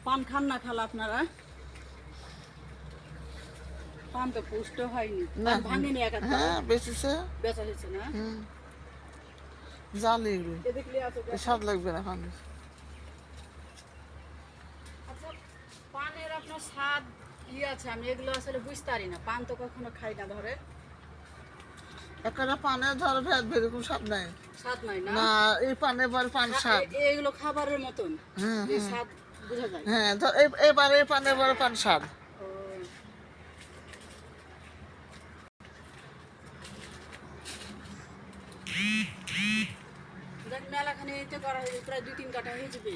পান খান না খালা আপনারা? পান তো পুষ্ট হয়নি, না ভাঙেনি একা। হ্যাঁ বেঁচেছে, বেচা হয়েছে না? জালি এগুলো এ দেখলে আছে স্বাদ লাগবে না পানি। আচ্ছা, পানের আপনার স্বাদ আছে, আমি এগুলো আসলে বুঝতে পারি না। পান তো কখনো খাই না, ধরে একটা পানে ধরো ভেদ ভেদ কোনো স্বাদ নাই। স্বাদ নাই না? না এই পানে বার পান স্বাদ। এগুলো খাবারের মতন, যে স্বাদ বোঝা যায়। হ্যাঁ এবারে এই পানে বার পান স্বাদ। দেখ মেলাখানে এতে করা হয়েছে, প্রায় 2-3 কাঠা হয়ে যাবে।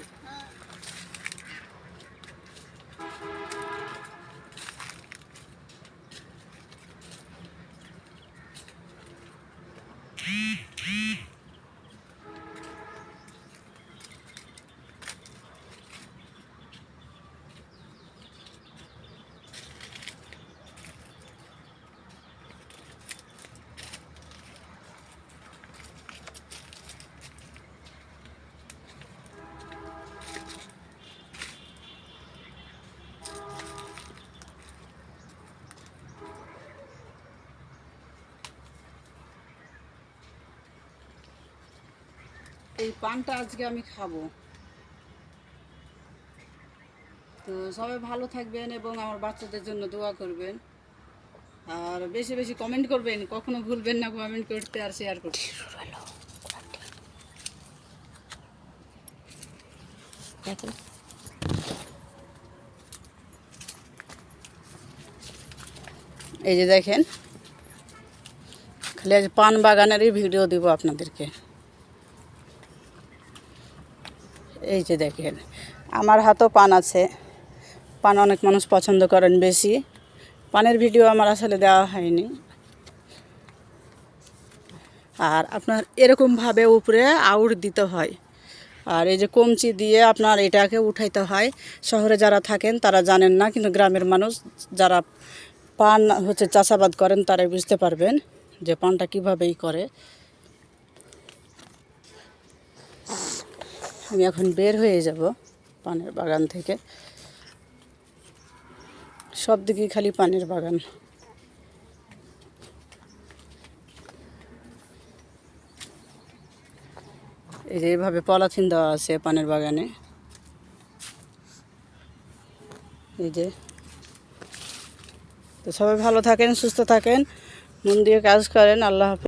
এই পানটা আজকে আমি খাবো। তো সবাই ভালো থাকবেন এবং আমার বাচ্চাদের জন্য দোয়া করবেন, আর বেশি বেশি কমেন্ট করবেন, কখনো ভুলবেন না কমেন্ট করতে আর শেয়ার করতে। এই যে দেখেন, খালি আজ পান বাগানেরই ভিডিও দিব আপনাদেরকে। এই যে দেখেন, আমার হাতেও পান আছে। পান অনেক মানুষ পছন্দ করেন বেশি। পানের ভিডিও আমার আসলে দেওয়া হয়নি। আর আপনার এরকমভাবে উপরে আউট দিতে হয়, আর এই যে কমচি দিয়ে আপনার এটাকে উঠাইতে হয়। শহরে যারা থাকেন তারা জানেন না, কিন্তু গ্রামের মানুষ যারা পান চাষাবাদ করেন তারাই বুঝতে পারবেন যে পানটা কীভাবেই করে। আমি এখন বের হয়ে যাব পানের বাগান থেকে। সব দিকেই খালি পানের বাগান। এই যে এইভাবে পলিথিন দেওয়া আছে পানের বাগানে। এই যে, তো সবাই ভালো থাকেন, সুস্থ থাকেন, মন দিয়ে কাজ করেন। আল্লাহ হাফেজ।